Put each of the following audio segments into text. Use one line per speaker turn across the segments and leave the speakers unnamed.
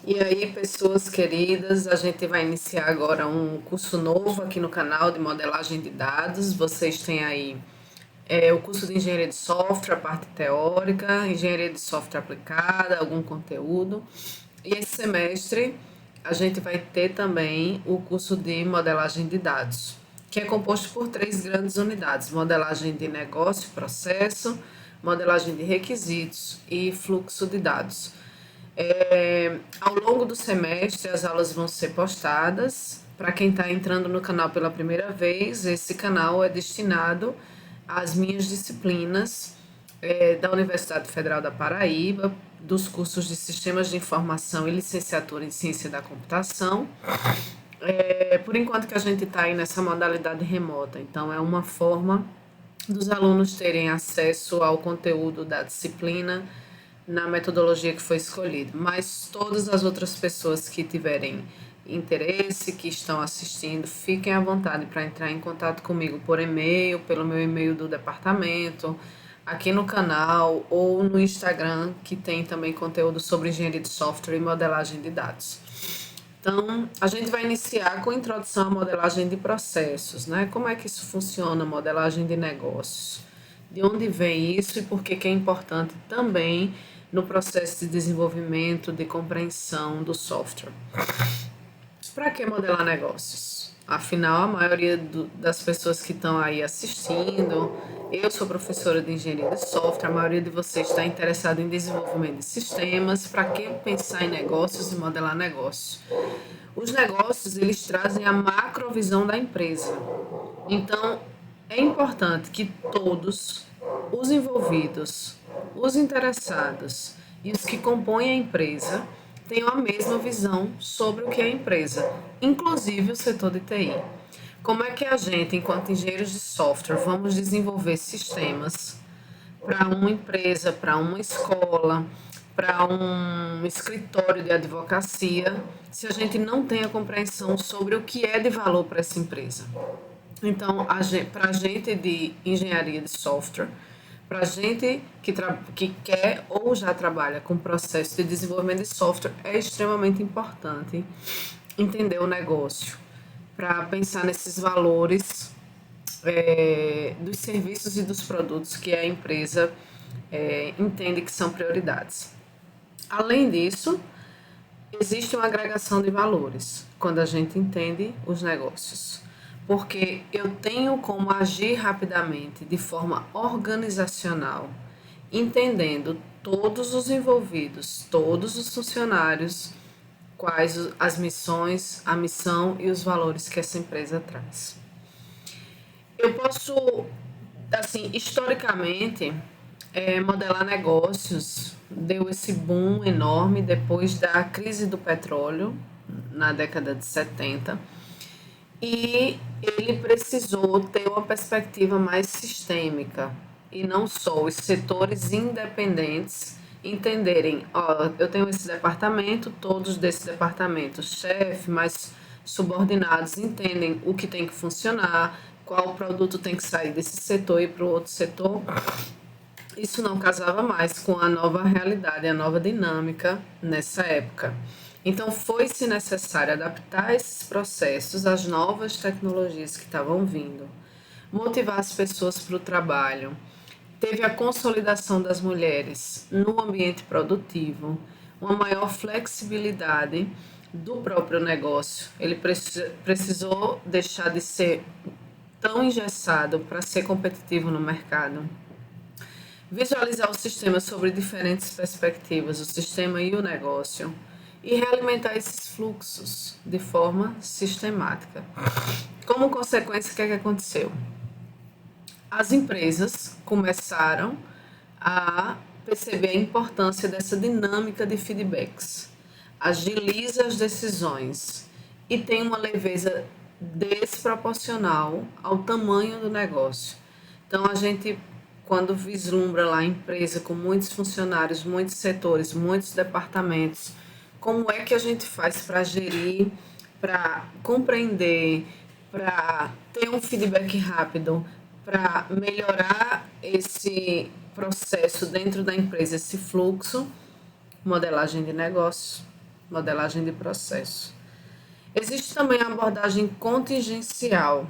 E aí, pessoas queridas, a gente vai iniciar agora um curso novo aqui no canal de modelagem de dados. Vocês têm aí o curso de engenharia de software, a parte teórica, engenharia de software aplicada, algum conteúdo. E esse semestre a gente vai ter também o curso de modelagem de dados, que é composto por três grandes unidades: modelagem de negócio, processo, modelagem de requisitos e fluxo de dados. Ao longo do semestre, as aulas vão ser postadas. Para quem está entrando no canal pela primeira vez, esse canal é destinado às minhas disciplinas da Universidade Federal da Paraíba, dos cursos de Sistemas de Informação e Licenciatura em Ciência da Computação. Por enquanto que a gente está aí nessa modalidade remota, então é uma forma dos alunos terem acesso ao conteúdo da disciplina na metodologia que foi escolhida. Mas todas as outras pessoas que tiverem interesse, que estão assistindo, fiquem à vontade para entrar em contato comigo por e-mail, pelo meu e-mail do departamento, aqui no canal ou no Instagram, que tem também conteúdo sobre engenharia de software e modelagem de dados. Então, a gente vai iniciar com a introdução à modelagem de processos, né? Como é que isso funciona, modelagem de negócios? De onde vem isso e por que que é importante também no processo de desenvolvimento, de compreensão do software. Para que modelar negócios? Afinal, a maioria das pessoas que estão aí assistindo, eu sou professora de engenharia de software, a maioria de vocês está interessada em desenvolvimento de sistemas. Para que pensar em negócios e modelar negócios? Os negócios, eles trazem a macrovisão da empresa. Então, é importante que todos os envolvidos, os interessados e os que compõem a empresa tenham a mesma visão sobre o que é a empresa, inclusive o setor de TI. Como é que a gente, enquanto engenheiros de software, vamos desenvolver sistemas para uma empresa, para uma escola, para um escritório de advocacia, se a gente não tem a compreensão sobre o que é de valor para essa empresa? Então, para a gente de engenharia de software, para a gente que quer ou já trabalha com processo de desenvolvimento de software, é extremamente importante entender o negócio, para pensar nesses valores dos serviços e dos produtos que a empresa entende que são prioridades. Além disso, existe uma agregação de valores quando a gente entende os negócios, porque eu tenho como agir rapidamente de forma organizacional, entendendo todos os envolvidos, todos os funcionários, quais as missões, a missão e os valores que essa empresa traz. Eu posso, assim, historicamente, modelar negócios deu esse boom enorme depois da crise do petróleo, na década de 70, e ele precisou ter uma perspectiva mais sistêmica, e não só os setores independentes entenderem, ó, eu tenho esse departamento, todos desses departamentos, chefe, mais subordinados, entendem o que tem que funcionar, qual produto tem que sair desse setor e ir para o outro setor. Isso não casava mais com a nova realidade, a nova dinâmica nessa época. Então, foi-se necessário adaptar esses processos às novas tecnologias que estavam vindo, motivar as pessoas para o trabalho. Teve a consolidação das mulheres no ambiente produtivo, uma maior flexibilidade do próprio negócio. Ele precisou deixar de ser tão engessado para ser competitivo no mercado. Visualizar o sistema sobre diferentes perspectivas, o sistema e o negócio, e realimentar esses fluxos de forma sistemática. Como consequência, o que é que aconteceu? As empresas começaram a perceber a importância dessa dinâmica de feedbacks, agiliza as decisões e tem uma leveza desproporcional ao tamanho do negócio. Então, a gente, quando vislumbra lá a empresa com muitos funcionários, muitos setores, muitos departamentos, como é que a gente faz para gerir, para compreender, para ter um feedback rápido, para melhorar esse processo dentro da empresa, esse fluxo, modelagem de negócio. modelagem de processo. Existe também a abordagem contingencial,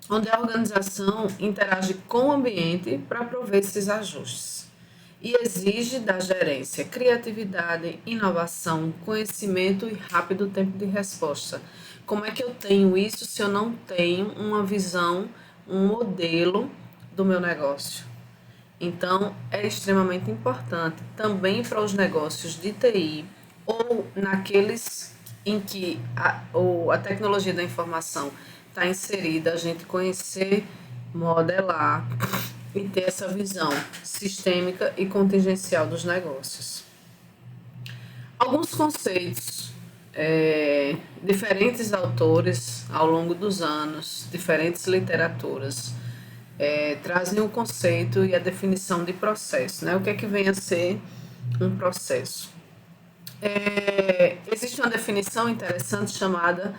onde a organização interage com o ambiente para prover esses ajustes e exige da gerência criatividade, inovação, conhecimento e rápido tempo de resposta. Como é que eu tenho isso se eu não tenho uma visão, um modelo do meu negócio? Então, é extremamente importante também para os negócios de TI ou naqueles em que a tecnologia da informação está inserida, a gente conhecer, modelar e ter essa visão sistêmica e contingencial dos negócios. Alguns conceitos, diferentes autores ao longo dos anos, diferentes literaturas, trazem o conceito e a definição de processo, né? O que é que vem a ser um processo? Existe uma definição interessante chamada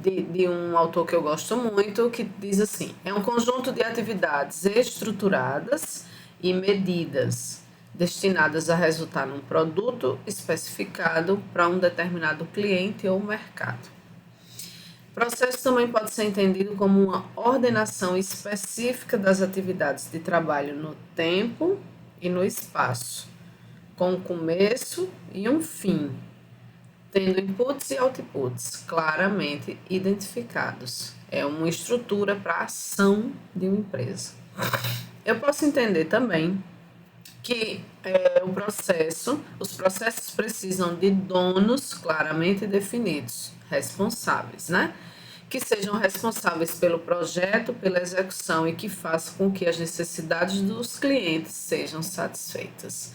de um autor que eu gosto muito, que diz assim: é um conjunto de atividades estruturadas e medidas destinadas a resultar num produto especificado para um determinado cliente ou mercado. Processo também pode ser entendido como uma ordenação específica das atividades de trabalho no tempo e no espaço, com um começo e um fim, tendo inputs e outputs claramente identificados. É uma estrutura para a ação de uma empresa. Eu posso entender também que os processos precisam de donos claramente definidos, responsáveis, né? Que sejam responsáveis pelo projeto, pela execução e que façam com que as necessidades dos clientes sejam satisfeitas.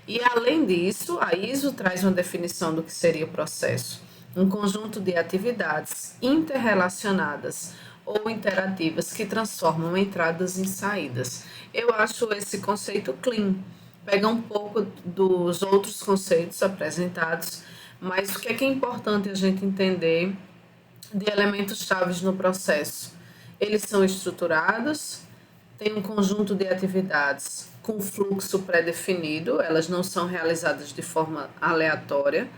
E além disso, a ISO traz uma definição do que seria o processo: um conjunto de atividades interrelacionadas ou interativas que transformam entradas em saídas. Eu acho esse conceito clean, pega um pouco dos outros conceitos apresentados, mas o que é importante a gente entender de elementos chaves no processo? Eles são estruturados, têm um conjunto de atividades com fluxo pré-definido, elas não são realizadas de forma aleatória,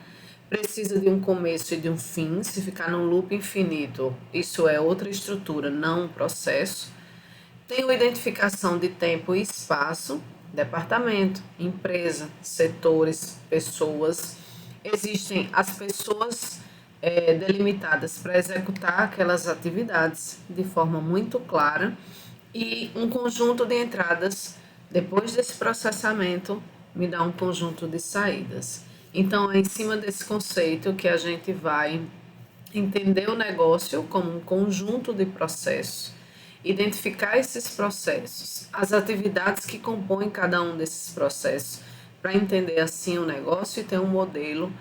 precisa de um começo e de um fim. Se ficar num loop infinito, isso é outra estrutura, não um processo. Tem uma identificação de tempo e espaço, departamento, empresa, setores, pessoas. Existem as pessoas delimitadas para executar aquelas atividades de forma muito clara e um conjunto de entradas. Depois desse processamento, me dá um conjunto de saídas. Então, é em cima desse conceito que a gente vai entender o negócio como um conjunto de processos, identificar esses processos, as atividades que compõem cada um desses processos, para entender assim o negócio e ter um modelo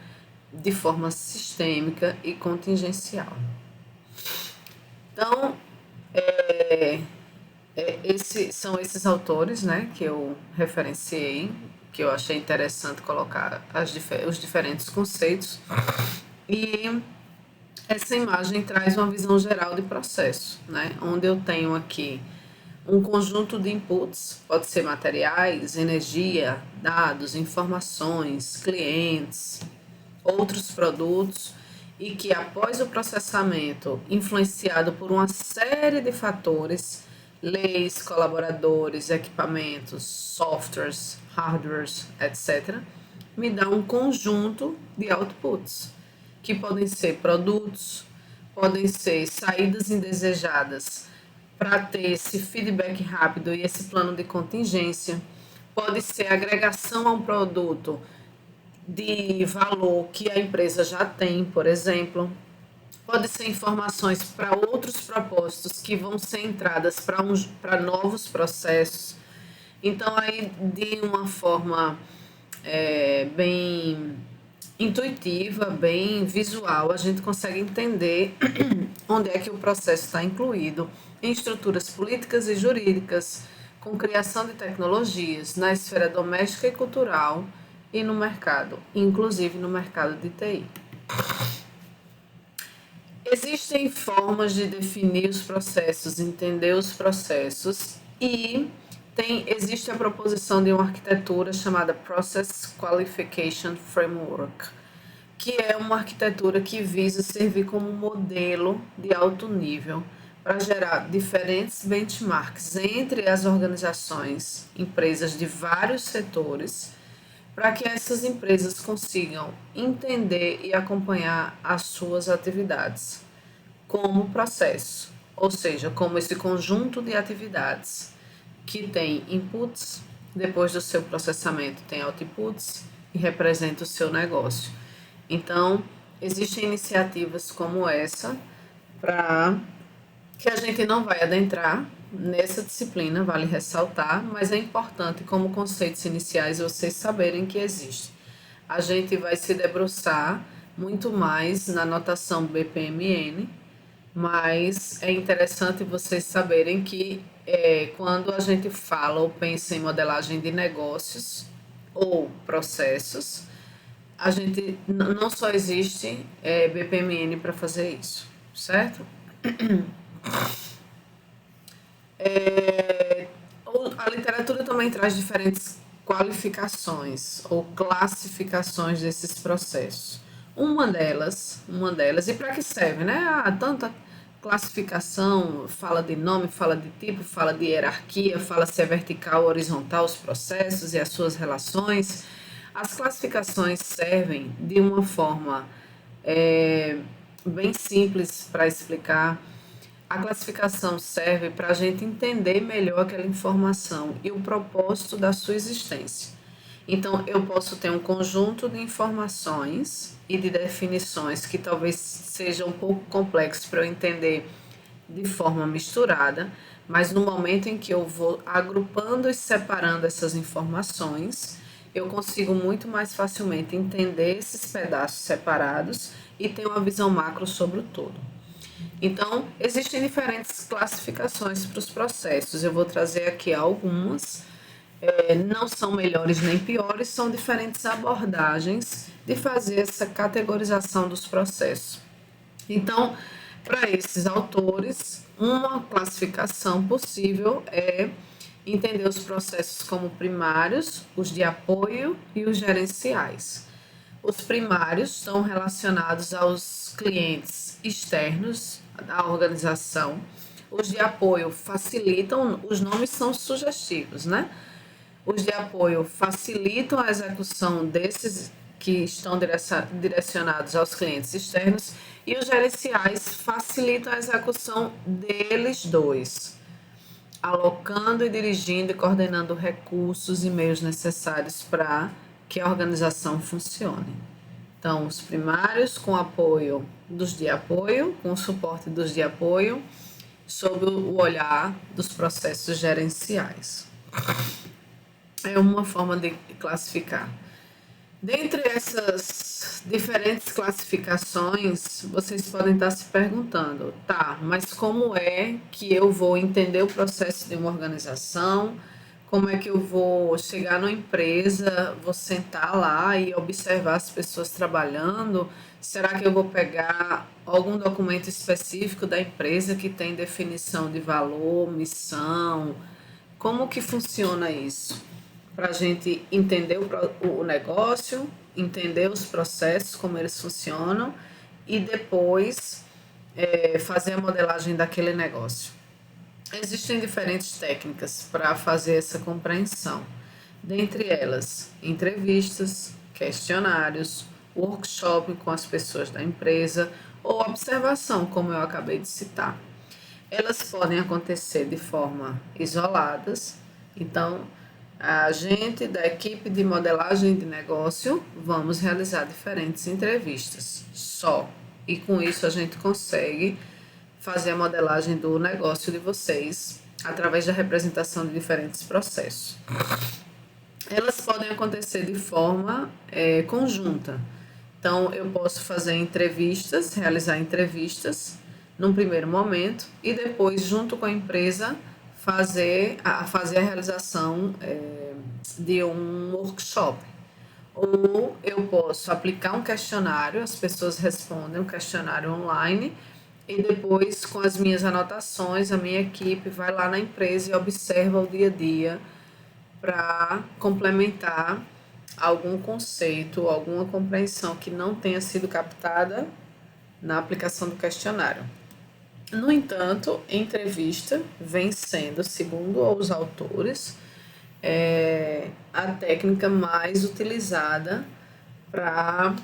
de forma sistêmica e contingencial. Então, são esses autores, né, que eu referenciei, que eu achei interessante colocar os diferentes conceitos. E essa imagem traz uma visão geral de processo, né, onde eu tenho aqui um conjunto de inputs, pode ser materiais, energia, dados, informações, clientes, outros produtos, e que após o processamento, influenciado por uma série de fatores, leis, colaboradores, equipamentos, softwares, hardwares, etc., me dá um conjunto de outputs, que podem ser produtos, podem ser saídas indesejadas para ter esse feedback rápido e esse plano de contingência, pode ser agregação a um produto de valor que a empresa já tem, por exemplo. Pode ser informações para outros propósitos que vão ser entradas para novos processos. Então, aí, de uma forma bem intuitiva, bem visual, a gente consegue entender onde é que o processo está incluído em estruturas políticas e jurídicas, com criação de tecnologias na esfera doméstica e cultural e no mercado, inclusive no mercado de TI. Existem formas de definir os processos, entender os processos e existe a proposição de uma arquitetura chamada Process Qualification Framework, que é uma arquitetura que visa servir como modelo de alto nível para gerar diferentes benchmarks entre as organizações, empresas de vários setores, para que essas empresas consigam entender e acompanhar as suas atividades como processo, ou seja, como esse conjunto de atividades que tem inputs, depois do seu processamento tem outputs e representa o seu negócio. Então, existem iniciativas como essa para que a gente não vai adentrar nessa disciplina, vale ressaltar, mas é importante como conceitos iniciais vocês saberem que existe. A gente vai se debruçar muito mais na notação BPMN, mas é interessante vocês saberem que quando a gente fala ou pensa em modelagem de negócios ou processos, a gente não só existe BPMN para fazer isso, certo? A literatura também traz diferentes qualificações ou classificações desses processos. E para que serve, né? Tanta classificação, fala de nome, fala de tipo, fala de hierarquia, fala se é vertical ou horizontal os processos e as suas relações. As classificações servem de uma forma bem simples para explicar. A classificação serve para a gente entender melhor aquela informação e o propósito da sua existência. Então, eu posso ter um conjunto de informações e de definições que talvez seja um pouco complexo para eu entender de forma misturada, mas no momento em que eu vou agrupando e separando essas informações, eu consigo muito mais facilmente entender esses pedaços separados e ter uma visão macro sobre o todo. Então, existem diferentes classificações para os processos. Eu vou trazer aqui algumas. Não são melhores nem piores, são diferentes abordagens de fazer essa categorização dos processos. Então, para esses autores, uma classificação possível é entender os processos como primários, os de apoio e os gerenciais. Os primários estão relacionados aos clientes externos da organização. Os de apoio facilitam, os nomes são sugestivos, né? Os de apoio facilitam a execução desses que estão direcionados aos clientes externos e os gerenciais facilitam a execução deles dois, alocando e dirigindo e coordenando recursos e meios necessários para que a organização funcione. Então, os primários com apoio dos de apoio, com o suporte dos de apoio, sob o olhar dos processos gerenciais. É uma forma de classificar. Dentre essas diferentes classificações, vocês podem estar se perguntando, tá, mas como é que eu vou entender o processo de uma organização? Como é que eu vou chegar numa empresa, vou sentar lá e observar as pessoas trabalhando? Será que eu vou pegar algum documento específico da empresa que tem definição de valor, missão? Como que funciona isso? Para a gente entender o negócio, entender os processos, como eles funcionam e depois fazer a modelagem daquele negócio. Existem diferentes técnicas para fazer essa compreensão, dentre elas entrevistas, questionários, workshop com as pessoas da empresa ou observação, como eu acabei de citar. Elas podem acontecer de forma isoladas, então a gente da equipe de modelagem de negócio vamos realizar diferentes entrevistas só, e com isso a gente consegue fazer a modelagem do negócio de vocês através da representação de diferentes processos. Elas podem acontecer de forma conjunta. Então, eu posso fazer entrevistas, realizar entrevistas num primeiro momento e depois, junto com a empresa, fazer a realização de um workshop. Ou eu posso aplicar um questionário, as pessoas respondem um questionário online e depois, com as minhas anotações, a minha equipe vai lá na empresa e observa o dia a dia para complementar algum conceito, alguma compreensão que não tenha sido captada na aplicação do questionário. No entanto, entrevista vem sendo, segundo os autores, a técnica mais utilizada para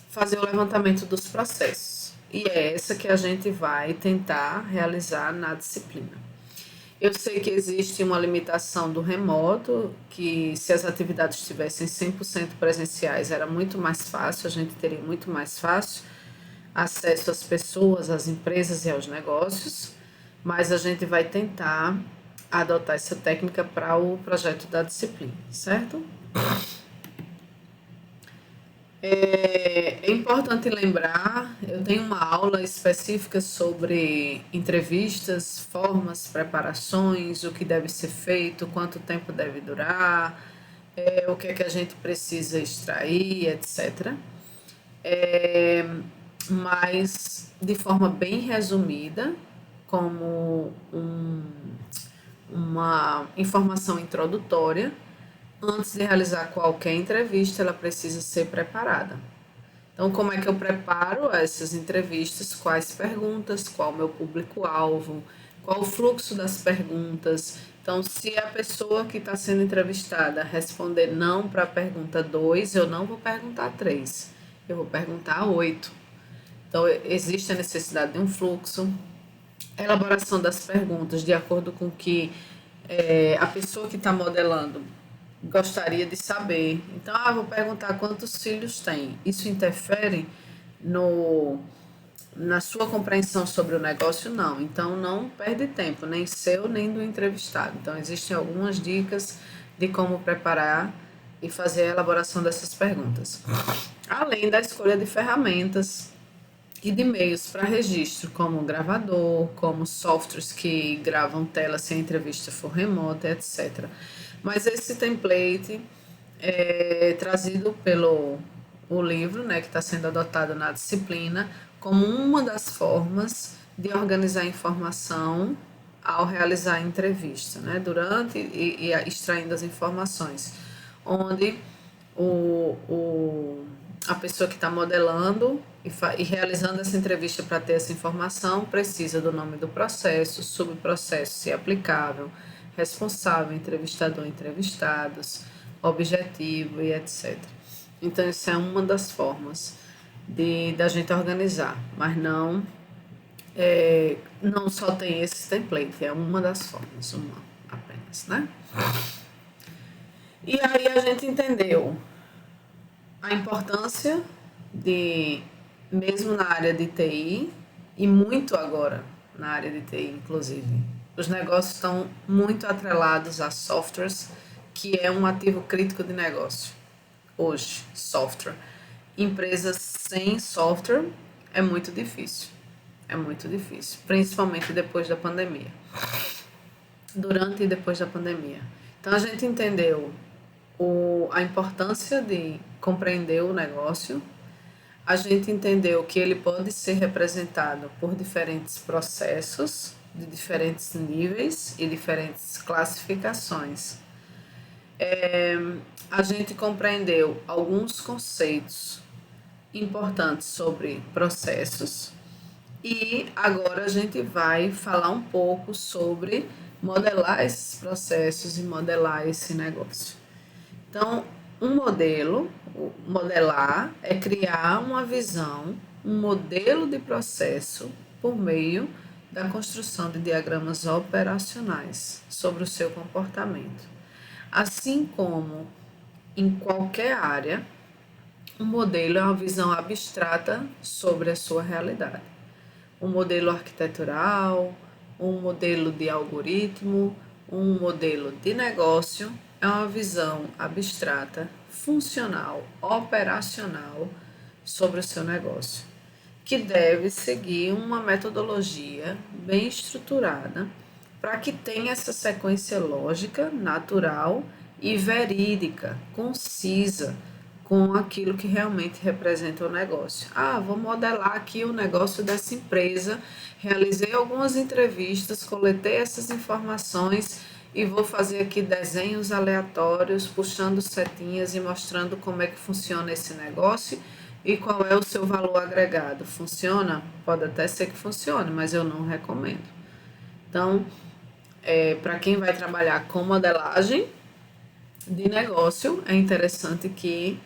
fazer o levantamento dos processos. E é essa que a gente vai tentar realizar na disciplina. Eu sei que existe uma limitação do remoto, que se as atividades estivessem 100% presenciais era muito mais fácil, a gente teria muito mais fácil acesso às pessoas, às empresas e aos negócios, mas a gente vai tentar adotar essa técnica para o projeto da disciplina, certo? É importante lembrar, eu tenho uma aula específica sobre entrevistas, formas, preparações, o que deve ser feito, quanto tempo deve durar, o que é que a gente precisa extrair, etc. Mas de forma bem resumida, como uma informação introdutória, antes de realizar qualquer entrevista, ela precisa ser preparada. Então, como é que eu preparo essas entrevistas? Quais perguntas? Qual o meu público-alvo? Qual o fluxo das perguntas? Então, se a pessoa que está sendo entrevistada responder não para a pergunta 2, eu não vou perguntar 3, eu vou perguntar 8. Então, existe a necessidade de um fluxo, elaboração das perguntas de acordo com o que a pessoa que está modelando gostaria de saber. Então, vou perguntar quantos filhos tem. Isso interfere no, na sua compreensão sobre o negócio? Não. Então, não perde tempo, nem seu, nem do entrevistado. Então, existem algumas dicas de como preparar e fazer a elaboração dessas perguntas. Além da escolha de ferramentas e de meios para registro, como gravador, como softwares que gravam tela se a entrevista for remota, etc. Mas esse template é trazido pelo o livro, né, que está sendo adotado na disciplina, como uma das formas de organizar a informação ao realizar a entrevista, né, durante e extraindo as informações, onde a pessoa que está modelando e realizando essa entrevista para ter essa informação precisa do nome do processo, subprocesso, se aplicável, responsável, entrevistador, entrevistados, objetivo e etc. Então, isso é uma das formas da gente organizar, mas não só tem esse template, é uma das formas, uma apenas, né? E aí a gente entendeu a importância de, mesmo na área de TI, e muito agora na área de TI, inclusive, os negócios estão muito atrelados a softwares, que é um ativo crítico de negócio. Hoje, software. Empresas sem software é muito difícil. É muito difícil, principalmente depois da pandemia. Durante e depois da pandemia. Então, a gente entendeu a importância de compreender o negócio, a gente entendeu que ele pode ser representado por diferentes processos, de diferentes níveis e diferentes classificações. A gente compreendeu alguns conceitos importantes sobre processos e agora a gente vai falar um pouco sobre modelar esses processos e modelar esse negócio. Então, modelar é criar uma visão, um modelo de processo por meio da construção de diagramas operacionais sobre o seu comportamento. Assim como em qualquer área, um modelo é uma visão abstrata sobre a sua realidade. Um modelo arquitetural, um modelo de algoritmo, um modelo de negócio é uma visão abstrata, funcional, operacional sobre o seu negócio, que deve seguir uma metodologia bem estruturada para que tenha essa sequência lógica, natural e verídica, concisa, com aquilo que realmente representa o negócio. Vou modelar aqui o negócio dessa empresa, realizei algumas entrevistas, coletei essas informações e vou fazer aqui desenhos aleatórios, puxando setinhas e mostrando como é que funciona esse negócio e qual é o seu valor agregado. Funciona? Pode até ser que funcione, mas eu não recomendo. Então, para quem vai trabalhar com modelagem de negócio, é interessante que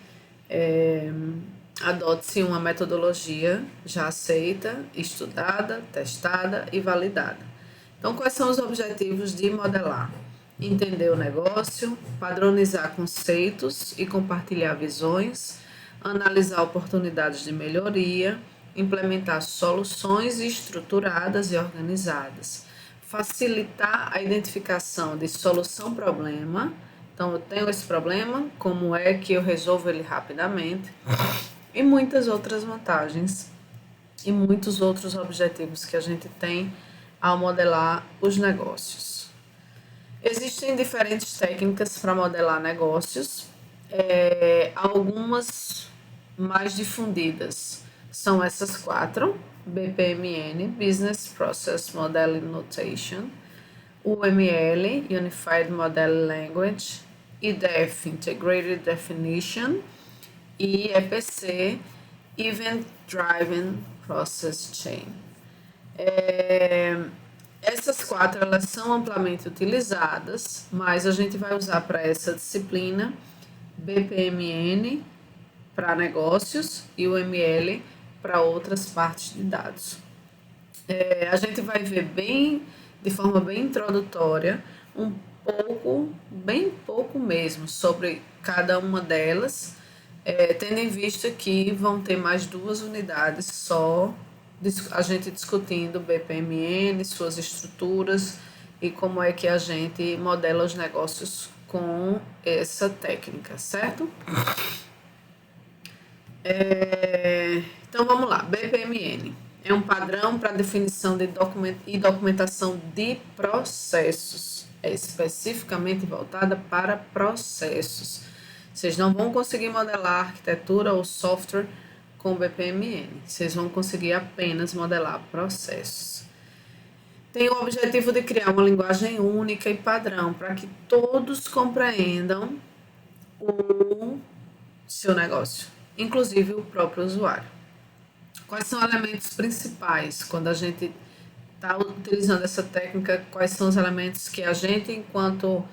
adote-se uma metodologia já aceita, estudada, testada e validada. Então, quais são os objetivos de modelar? Entender o negócio, padronizar conceitos e compartilhar visões, analisar oportunidades de melhoria, implementar soluções estruturadas e organizadas, facilitar a identificação de solução-problema. Então, eu tenho esse problema, como é que eu resolvo ele rapidamente? E muitas outras vantagens e muitos outros objetivos que a gente tem ao modelar os negócios. Existem diferentes técnicas para modelar negócios, algumas mais difundidas são essas quatro: BPMN, Business Process Modeling Notation, UML, Unified Model Language, IDEF, Integrated Definition, e EPC, Event Driven Process Chain. Essas quatro elas são amplamente utilizadas, mas a gente vai usar para essa disciplina BPMN para negócios e o ML para outras partes de dados. A gente vai ver de forma bem introdutória, bem pouco mesmo, sobre cada uma delas, tendo em vista que vão ter mais 2 unidades só, a gente discutindo BPMN, suas estruturas e como é que a gente modela os negócios com essa técnica, certo? Então vamos lá, BPMN é um padrão para definição de documentação de processos, é especificamente voltada para processos. Vocês não vão conseguir modelar arquitetura ou software com BPMN, vocês vão conseguir apenas modelar processos. Tem o objetivo de criar uma linguagem única e padrão para que todos compreendam o seu negócio, inclusive o próprio usuário. Quais são os elementos principais quando a gente está utilizando essa técnica? Quais são os elementos que a gente, enquanto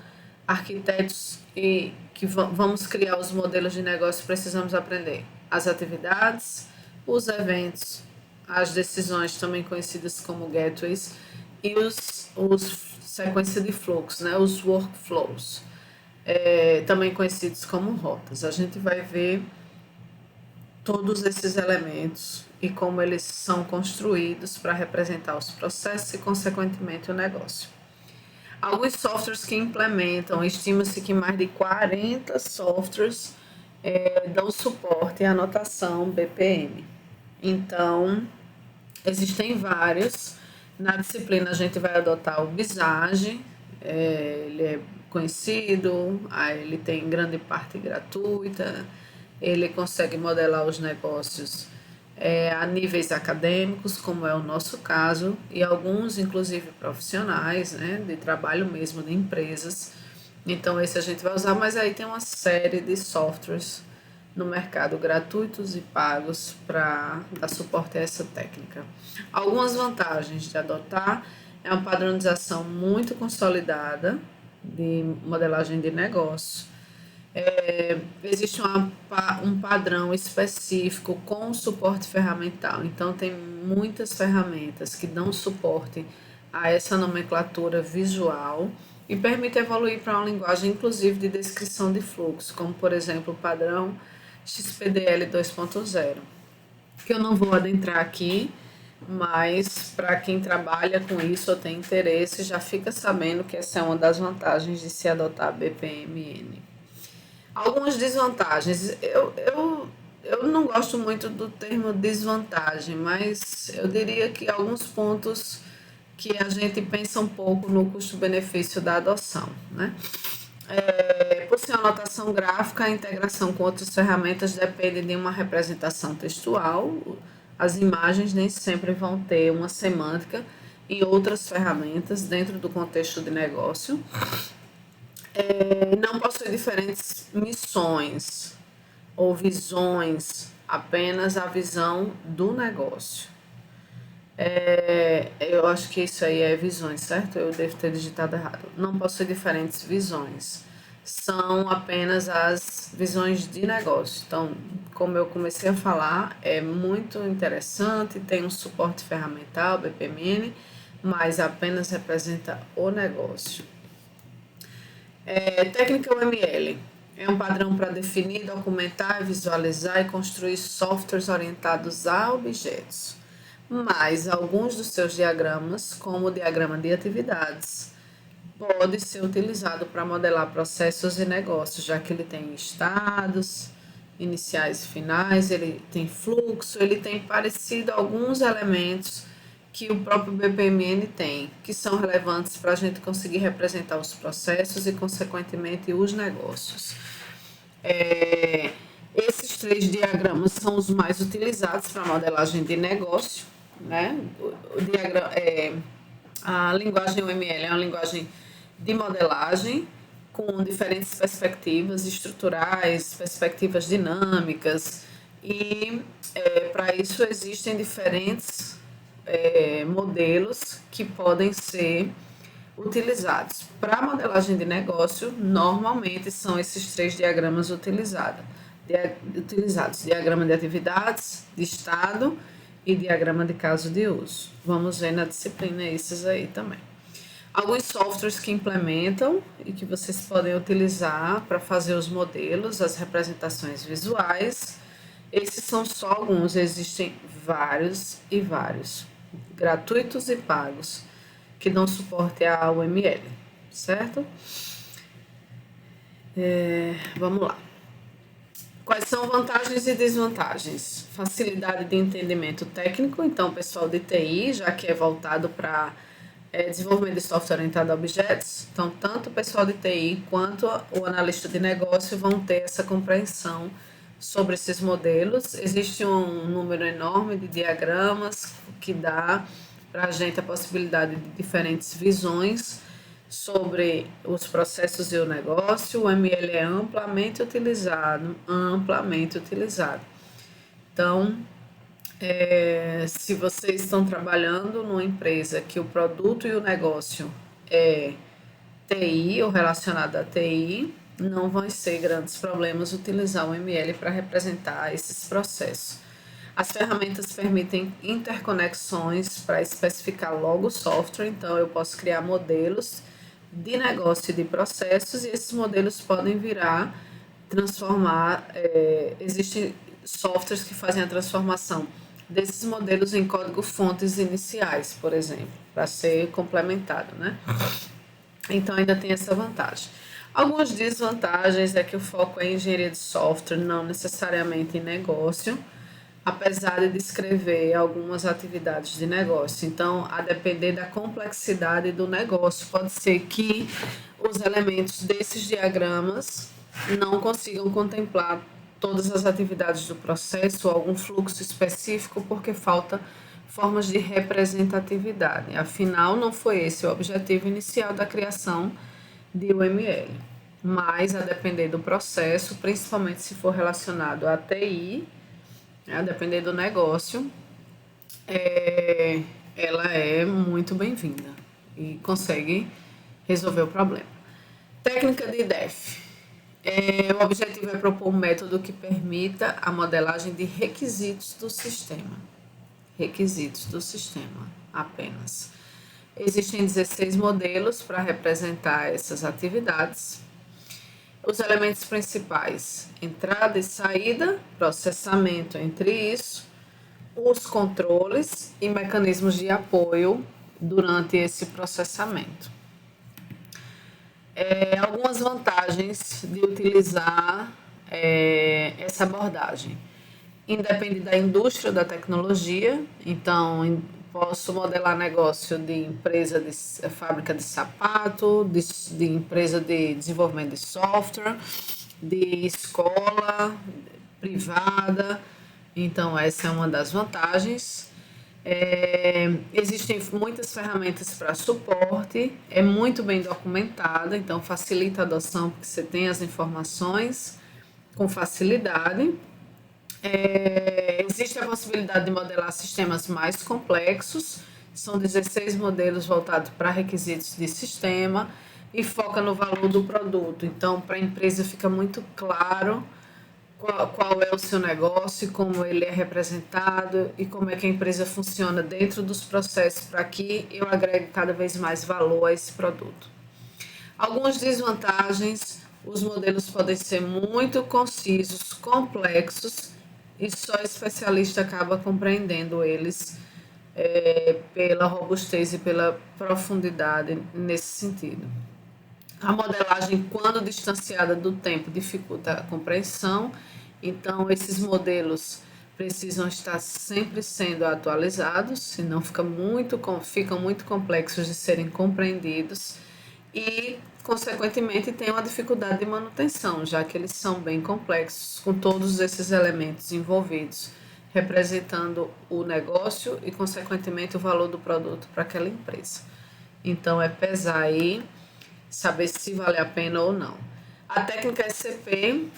arquitetos e que vamos criar os modelos de negócio, precisamos aprender? As atividades, os eventos, as decisões, também conhecidas como gateways, e os sequência de fluxo, né? Os workflows, também conhecidos como rotas. A gente vai ver todos esses elementos e como eles são construídos para representar os processos e, consequentemente, o negócio. Alguns softwares que implementam, estima-se que mais de 40 softwares dão suporte à anotação BPM. Então, existem vários. Na disciplina, a gente vai adotar o Visage, ele é conhecido, ele tem grande parte gratuita, ele consegue modelar os negócios a níveis acadêmicos, como é o nosso caso, e alguns, inclusive, profissionais, né, de trabalho mesmo, de empresas. Então, esse a gente vai usar, mas aí tem uma série de softwares no mercado, gratuitos e pagos, para dar suporte a essa técnica. Algumas vantagens de adotar é uma padronização muito consolidada de modelagem de negócio. Existe um padrão específico com suporte ferramental, então tem muitas ferramentas que dão suporte a essa nomenclatura visual e permite evoluir para uma linguagem inclusive de descrição de fluxo, como por exemplo o padrão XPDL 2.0, que eu não vou adentrar aqui, mas para quem trabalha com isso ou tem interesse, já fica sabendo que essa é uma das vantagens de se adotar BPMN. Algumas desvantagens. Eu não gosto muito do termo desvantagem, mas eu diria que alguns pontos que a gente pensa um pouco no custo-benefício da adoção, né? Por ser uma anotação gráfica, a integração com outras ferramentas depende de uma representação textual. As imagens nem sempre vão ter uma semântica e outras ferramentas dentro do contexto de negócio. Não possui diferentes missões ou visões, apenas a visão do negócio. Eu acho que isso aí é visões, certo? Eu devo ter digitado errado. Não possui diferentes visões, são apenas as visões de negócio. Então, como eu comecei a falar, é muito interessante, tem um suporte ferramental, BPMN, mas apenas representa o negócio. Técnica UML é um padrão para definir, documentar, visualizar e construir softwares orientados a objetos. Mas alguns dos seus diagramas, como o diagrama de atividades, pode ser utilizado para modelar processos e negócios, já que ele tem estados iniciais e finais, ele tem fluxo, ele tem parecido alguns elementos que o próprio BPMN tem, que são relevantes para a gente conseguir representar os processos e, consequentemente, os negócios. Esses 3 diagramas são os mais utilizados para modelagem de negócio, né? A linguagem UML é uma linguagem de modelagem com diferentes perspectivas estruturais, perspectivas dinâmicas e para isso existem diferentes modelos que podem ser utilizados. Para a modelagem de negócio, normalmente são esses 3 diagramas utilizados. Diagrama de atividades, de estado e diagrama de caso de uso. Vamos ver na disciplina esses aí também. Alguns softwares que implementam e que vocês podem utilizar para fazer os modelos, as representações visuais. Esses são só alguns, existem vários e vários, gratuitos e pagos, que dão suporte à UML, certo? Vamos lá. Quais são vantagens e desvantagens? Facilidade de entendimento técnico, então o pessoal de TI, já que é voltado para desenvolvimento de software orientado a objetos, então tanto o pessoal de TI quanto o analista de negócio vão ter essa compreensão sobre esses modelos. Existe um número enorme de diagramas que dá para a gente a possibilidade de diferentes visões sobre os processos e o negócio. O ML é amplamente utilizado, Então, se vocês estão trabalhando numa empresa que o produto e o negócio é TI ou relacionado a TI, não vão ser grandes problemas utilizar o ML para representar esses processos. As ferramentas permitem interconexões para especificar logo o software, então eu posso criar modelos de negócio e de processos e esses modelos podem transformar, existem softwares que fazem a transformação desses modelos em código-fontes iniciais, por exemplo, para ser complementado, né? Então ainda tem essa vantagem. Algumas desvantagens é que o foco é em engenharia de software, não necessariamente em negócio, apesar de descrever algumas atividades de negócio. Então, a depender da complexidade do negócio, pode ser que os elementos desses diagramas não consigam contemplar todas as atividades do processo ou algum fluxo específico, porque falta formas de representatividade. Afinal, não foi esse o objetivo inicial da criação de UML. Mas, a depender do processo, principalmente se for relacionado à TI, a depender do negócio, ela é muito bem-vinda e consegue resolver o problema. Técnica de DEF. O objetivo é propor um método que permita a modelagem de requisitos do sistema. Requisitos do sistema, apenas. Existem 16 modelos para representar essas atividades. Os elementos principais: entrada e saída, processamento entre isso, os controles e mecanismos de apoio durante esse processamento. Algumas vantagens de utilizar essa abordagem. Independe da indústria ou da tecnologia, então posso modelar negócio de empresa de fábrica de sapato, de empresa de desenvolvimento de software, de escola privada. Então essa é uma das vantagens. Existem muitas ferramentas para suporte, é muito bem documentada, então facilita a adoção porque você tem as informações com facilidade. Existe a possibilidade de modelar sistemas mais complexos, são 16 modelos voltados para requisitos de sistema e foca no valor do produto. Então, para a empresa fica muito claro qual é o seu negócio, como ele é representado e como é que a empresa funciona dentro dos processos para que eu agregue cada vez mais valor a esse produto. Algumas desvantagens: os modelos podem ser muito concisos, complexos e só especialista acaba compreendendo eles pela robustez e pela profundidade nesse sentido. A modelagem, quando distanciada do tempo, dificulta a compreensão, então esses modelos precisam estar sempre sendo atualizados, senão ficam muito complexos de serem compreendidos e, consequentemente, tem uma dificuldade de manutenção, já que eles são bem complexos, com todos esses elementos envolvidos, representando o negócio e, consequentemente, o valor do produto para aquela empresa. Então, é pesar aí, saber se vale a pena ou não. A técnica SCP,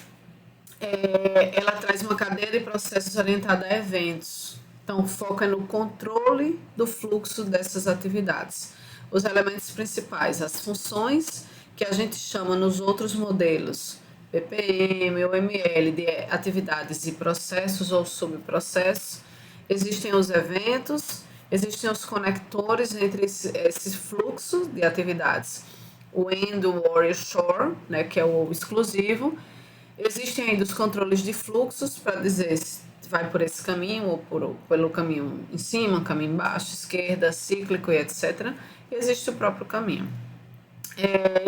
ela traz uma cadeia de processos orientada a eventos. Então, foca no controle do fluxo dessas atividades. Os elementos principais, as funções que a gente chama nos outros modelos, BPM ou ML, de atividades e processos ou subprocessos. Existem os eventos, existem os conectores entre esse fluxo de atividades. O end, o or e o shore, né, que é o exclusivo. Existem ainda os controles de fluxos para dizer se vai por esse caminho ou pelo caminho em cima, caminho embaixo, esquerda, cíclico e etc. E existe o próprio caminho.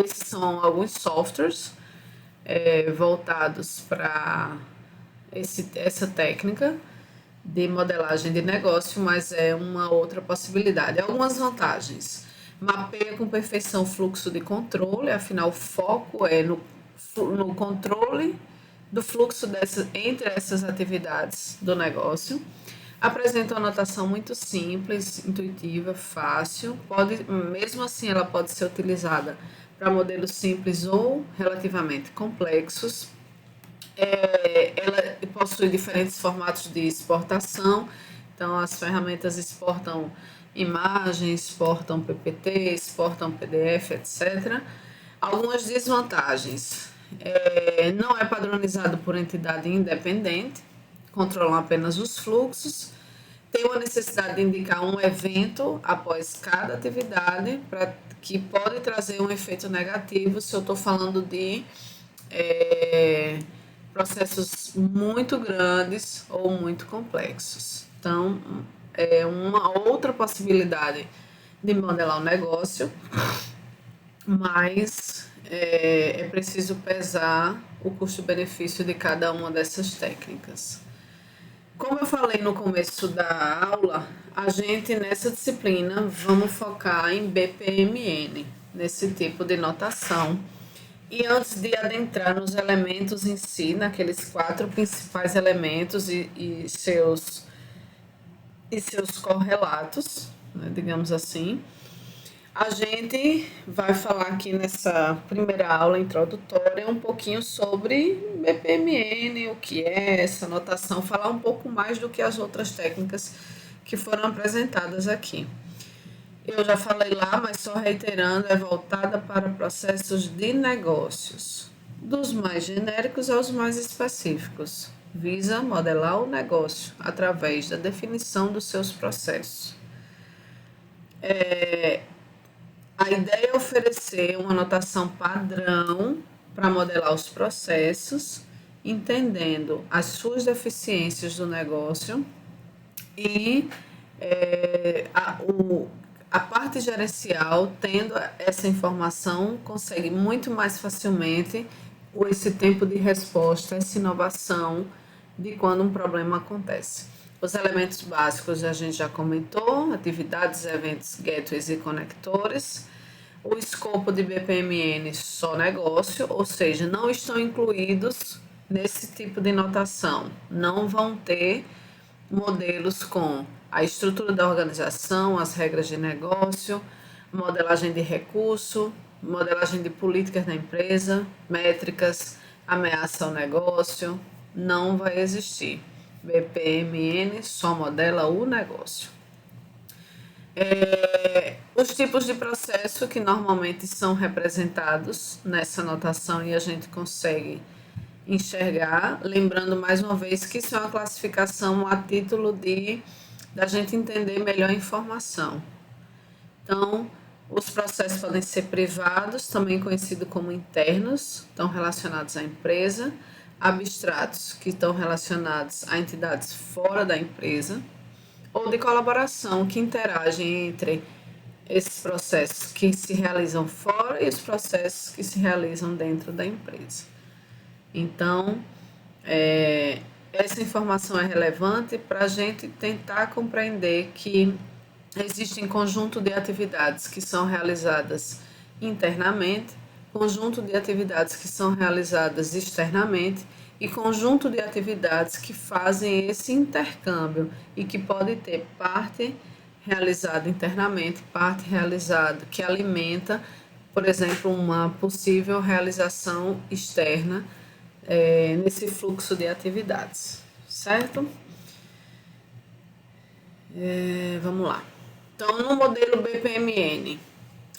Esses são alguns softwares voltados para essa técnica de modelagem de negócio, mas é uma outra possibilidade. Algumas vantagens: mapeia com perfeição o fluxo de controle, afinal o foco é no controle do fluxo entre essas atividades do negócio. Apresenta uma notação muito simples, intuitiva, fácil. Mesmo assim, ela pode ser utilizada para modelos simples ou relativamente complexos. Ela possui diferentes formatos de exportação, então as ferramentas exportam imagens, exportam PPT, exportam PDF, etc. Algumas desvantagens: não é padronizado por entidade independente, controlam apenas os fluxos, tem uma necessidade de indicar um evento após cada atividade, que pode trazer um efeito negativo se eu estou falando de processos muito grandes ou muito complexos. Então, é uma outra possibilidade de modelar o negócio, mas é preciso pesar o custo-benefício de cada uma dessas técnicas. Como eu falei no começo da aula, a gente nessa disciplina vamos focar em BPMN, nesse tipo de notação. E antes de adentrar nos elementos em si, naqueles 4 principais elementos e seus correlatos, né, digamos assim, a gente vai falar aqui nessa primeira aula introdutória um pouquinho sobre BPMN, o que é essa notação, falar um pouco mais do que as outras técnicas que foram apresentadas aqui. Eu já falei lá, mas só reiterando, é voltada para processos de negócios, dos mais genéricos aos mais específicos. Visa modelar o negócio através da definição dos seus processos. A ideia é oferecer uma notação padrão para modelar os processos, entendendo as suas deficiências do negócio e a parte gerencial, tendo essa informação, consegue muito mais facilmente esse tempo de resposta, essa inovação de quando um problema acontece. Os elementos básicos a gente já comentou: atividades, eventos, gateways e conectores. O escopo de BPMN só negócio, ou seja, não estão incluídos nesse tipo de notação. Não vão ter modelos com a estrutura da organização, as regras de negócio, modelagem de recurso, modelagem de políticas da empresa, métricas, ameaça ao negócio, não vai existir. BPMN só modela o negócio. Os tipos de processo que normalmente são representados nessa notação e a gente consegue enxergar, lembrando mais uma vez que isso é uma classificação a título de da gente entender melhor a informação. Então, os processos podem ser privados, também conhecido como internos, estão relacionados à empresa, abstratos, que estão relacionados a entidades fora da empresa, ou de colaboração, que interagem entre esses processos que se realizam fora e os processos que se realizam dentro da empresa. Então, essa informação é relevante para a gente tentar compreender que existem conjunto de atividades que são realizadas internamente, conjunto de atividades que são realizadas externamente e conjunto de atividades que fazem esse intercâmbio e que pode ter parte realizada internamente, parte realizada que alimenta, por exemplo, uma possível realização externa nesse fluxo de atividades, certo? Vamos lá. Então, no modelo BPMN,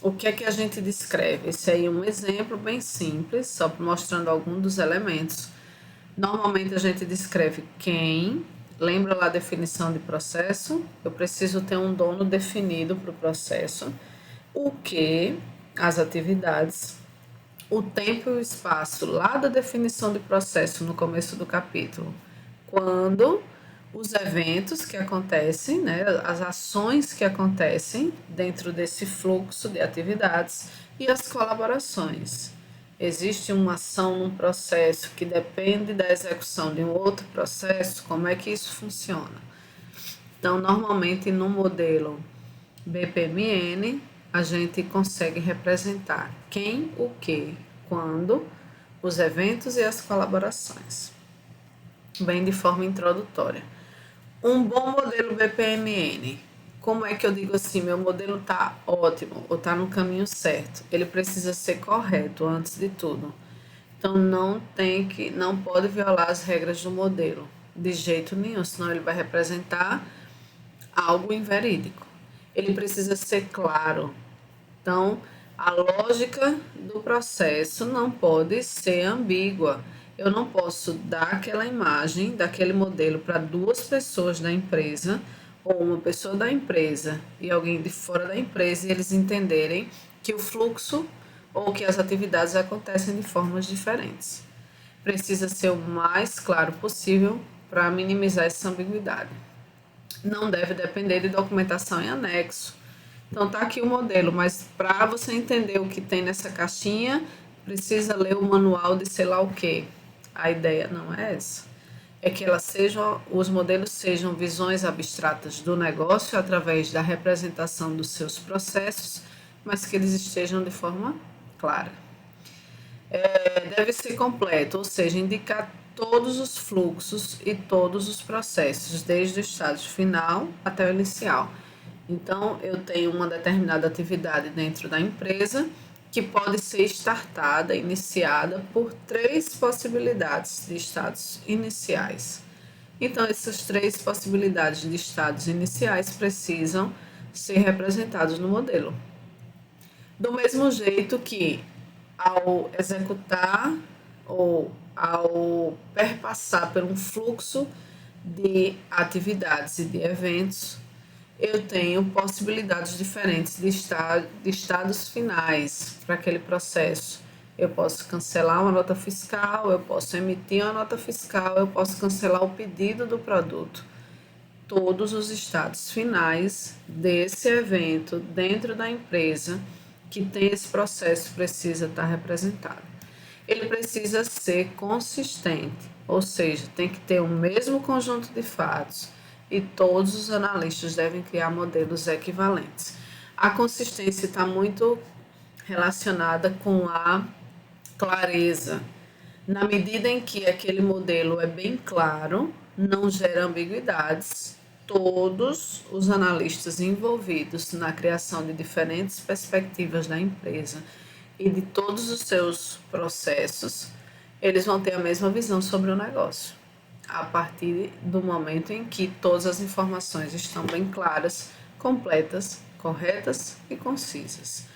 o que é que a gente descreve? Esse aí é um exemplo bem simples, só mostrando alguns dos elementos. Normalmente a gente descreve quem, lembra lá a definição de processo? Eu preciso ter um dono definido para o processo. O que, as atividades, o tempo e o espaço lá da definição de processo no começo do capítulo. Quando, os eventos que acontecem, né, as ações que acontecem dentro desse fluxo de atividades e as colaborações. Existe uma ação num processo que depende da execução de um outro processo, como é que isso funciona? Então, normalmente no modelo BPMN, a gente consegue representar quem, o que, quando, os eventos e as colaborações, bem de forma introdutória. Um bom modelo BPMN, como é que eu digo assim, meu modelo está ótimo ou está no caminho certo? Ele precisa ser correto antes de tudo. Então não pode violar as regras do modelo de jeito nenhum, senão ele vai representar algo inverídico. Ele precisa ser claro. Então, a lógica do processo não pode ser ambígua. Eu não posso dar aquela imagem daquele modelo para duas pessoas da empresa, ou uma pessoa da empresa e alguém de fora da empresa, e eles entenderem que o fluxo ou que as atividades acontecem de formas diferentes. Precisa ser o mais claro possível para minimizar essa ambiguidade. Não deve depender de documentação em anexo. Então tá aqui o modelo, mas para você entender o que tem nessa caixinha, precisa ler o manual de sei lá o quê. A ideia não é essa. É que os modelos sejam visões abstratas do negócio através da representação dos seus processos, mas que eles estejam de forma clara. Deve ser completo, ou seja, indicar todos os fluxos e todos os processos, desde o estágio final até o inicial. Então, eu tenho uma determinada atividade dentro da empresa que pode ser startada, iniciada por 3 possibilidades de estados iniciais. Então, essas 3 possibilidades de estados iniciais precisam ser representados no modelo. Do mesmo jeito que, ao executar ou ao perpassar por um fluxo de atividades e de eventos, eu tenho possibilidades diferentes de estados finais para aquele processo. Eu posso cancelar uma nota fiscal, eu posso emitir uma nota fiscal, eu posso cancelar o pedido do produto. Todos os estados finais desse evento dentro da empresa que tem esse processo precisa estar representado. Ele precisa ser consistente, ou seja, tem que ter o mesmo conjunto de fatos e todos os analistas devem criar modelos equivalentes. A consistência está muito relacionada com a clareza. Na medida em que aquele modelo é bem claro, não gera ambiguidades. Todos os analistas envolvidos na criação de diferentes perspectivas da empresa e de todos os seus processos, eles vão ter a mesma visão sobre o negócio, a partir do momento em que todas as informações estão bem claras, completas, corretas e concisas.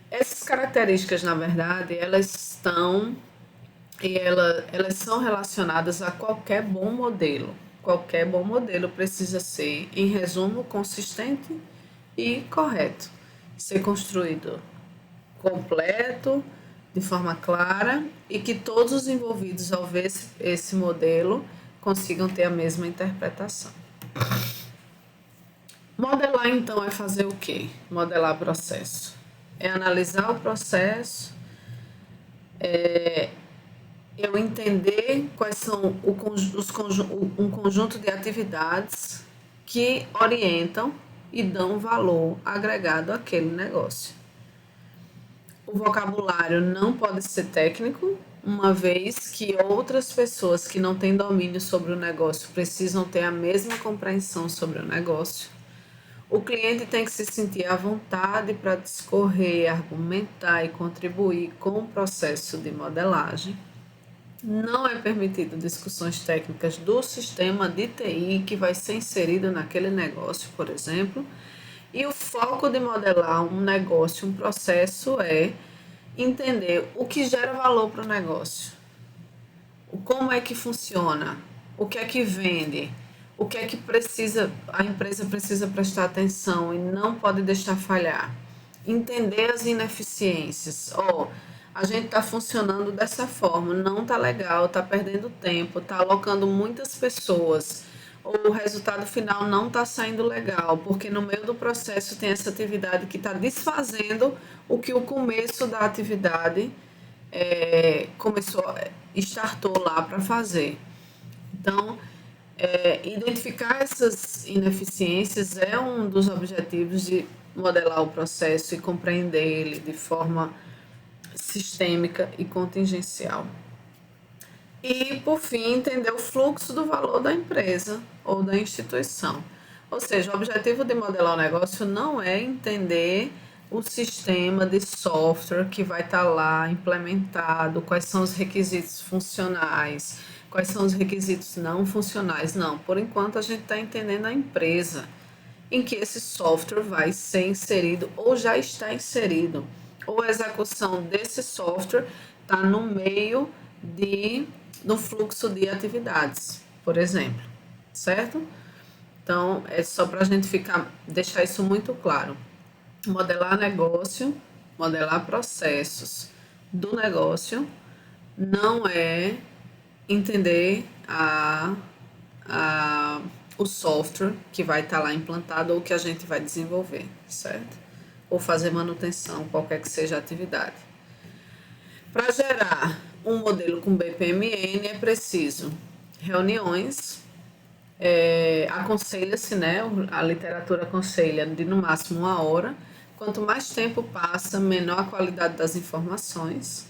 Essas características, na verdade, elas são relacionadas a qualquer bom modelo. Qualquer bom modelo precisa ser, em resumo, consistente e correto. Ser construído completo, de forma clara, e que todos os envolvidos ao ver esse modelo consigam ter a mesma interpretação. Modelar, então, é fazer o quê? Modelar processo. É analisar o processo, eu entender quais são um conjunto de atividades que orientam e dão valor agregado àquele negócio. O vocabulário não pode ser técnico, uma vez que outras pessoas que não têm domínio sobre o negócio precisam ter a mesma compreensão sobre o negócio. O cliente tem que se sentir à vontade para discorrer, argumentar e contribuir com o processo de modelagem. Não é permitido discussões técnicas do sistema de TI que vai ser inserido naquele negócio, por exemplo. E o foco de modelar um negócio, um processo é entender o que gera valor para o negócio, como é que funciona, o que é que vende, o que é que a empresa precisa prestar atenção e não pode deixar falhar. Entender as ineficiências. A gente está funcionando dessa forma, não está legal, está perdendo tempo, está alocando muitas pessoas, ou o resultado final não está saindo legal, porque no meio do processo tem essa atividade que está desfazendo o que o começo da atividade startou lá para fazer. Então, identificar essas ineficiências é um dos objetivos de modelar o processo e compreender ele de forma sistêmica e contingencial. E, por fim, entender o fluxo do valor da empresa ou da instituição. Ou seja, o objetivo de modelar o negócio não é entender o sistema de software que vai estar lá implementado, quais são os requisitos funcionais, quais são os requisitos não funcionais. Não, por enquanto a gente está entendendo a empresa em que esse software vai ser inserido ou já está inserido, ou a execução desse software está no meio do fluxo de atividades, por exemplo, certo? Então, é só para a gente deixar isso muito claro. Modelar negócio, modelar processos do negócio não é entender o software que vai estar lá implantado ou que a gente vai desenvolver, certo? Ou fazer manutenção, qualquer que seja a atividade. Para gerar um modelo com BPMN é preciso reuniões, aconselha-se, né? A literatura aconselha de no máximo 1 hora. Quanto mais tempo passa, menor a qualidade das informações.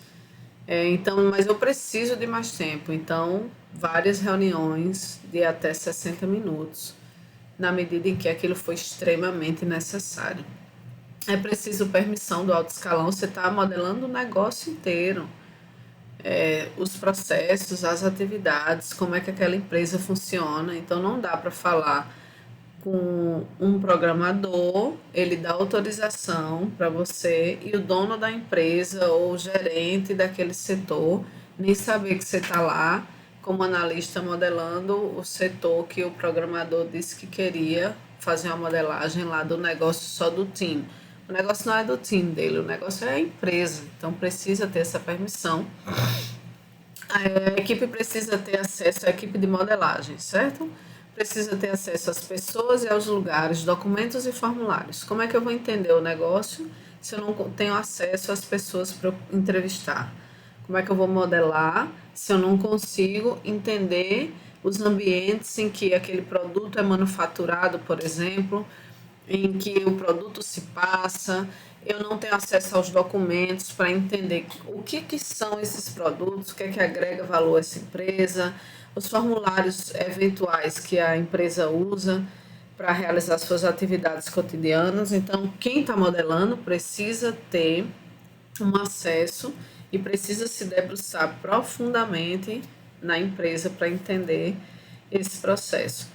Mas eu preciso de mais tempo, então várias reuniões de até 60 minutos, na medida em que aquilo foi extremamente necessário. É preciso permissão do alto escalão, você está modelando o negócio inteiro, os processos, as atividades, como é que aquela empresa funciona, então não dá para falar com um programador, ele dá autorização para você e o dono da empresa ou o gerente daquele setor nem saber que você está lá como analista modelando o setor que o programador disse que queria fazer uma modelagem lá do negócio só do time. O negócio não é do time dele, o negócio é a empresa, então precisa ter essa permissão. A equipe precisa ter acesso à equipe de modelagem, certo? Precisa ter acesso às pessoas e aos lugares, documentos e formulários. Como é que eu vou entender o negócio se eu não tenho acesso às pessoas para entrevistar? Como é que eu vou modelar se eu não consigo entender os ambientes em que aquele produto é manufaturado, por exemplo, em que o produto se passa, eu não tenho acesso aos documentos para entender o que são esses produtos, o que é que agrega valor a essa empresa, os formulários eventuais que a empresa usa para realizar suas atividades cotidianas. Então, quem está modelando precisa ter um acesso e precisa se debruçar profundamente na empresa para entender esse processo.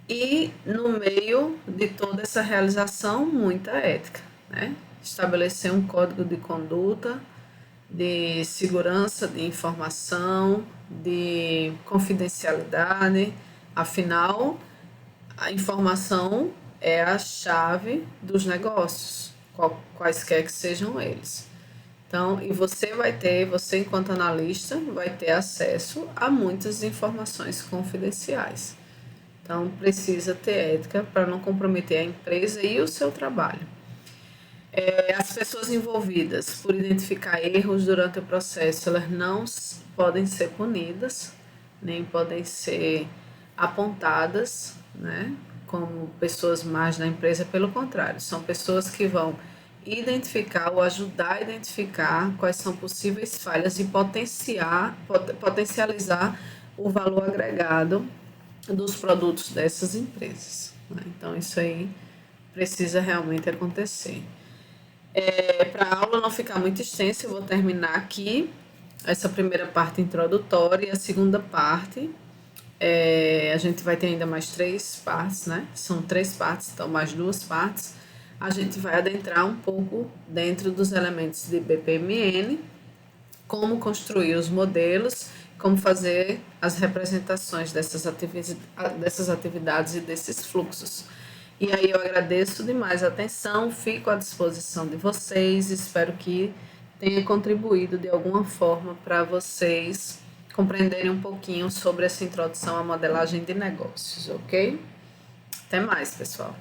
E no meio de toda essa realização, muita ética, né? Estabelecer um código de conduta, de segurança de informação, de confidencialidade. Afinal, a informação é a chave dos negócios, quaisquer que sejam eles. Então, e você enquanto analista, vai ter acesso a muitas informações confidenciais. Então, precisa ter ética para não comprometer a empresa e o seu trabalho. As pessoas envolvidas por identificar erros durante o processo, elas não podem ser punidas, nem podem ser apontadas, né, como pessoas más da empresa, pelo contrário, são pessoas que vão identificar ou ajudar a identificar quais são possíveis falhas e potencializar o valor agregado dos produtos dessas empresas, né? Então, isso aí precisa realmente acontecer. Para a aula não ficar muito extensa, eu vou terminar aqui essa primeira parte introdutória e a segunda parte. A gente vai ter ainda mais 3 partes, né? São 3 partes, então mais 2 partes. A gente vai adentrar um pouco dentro dos elementos de BPMN, como construir os modelos, como fazer as representações dessas atividades e desses fluxos. E aí eu agradeço demais a atenção, fico à disposição de vocês, espero que tenha contribuído de alguma forma para vocês compreenderem um pouquinho sobre essa introdução à modelagem de negócios, ok? Até mais, pessoal!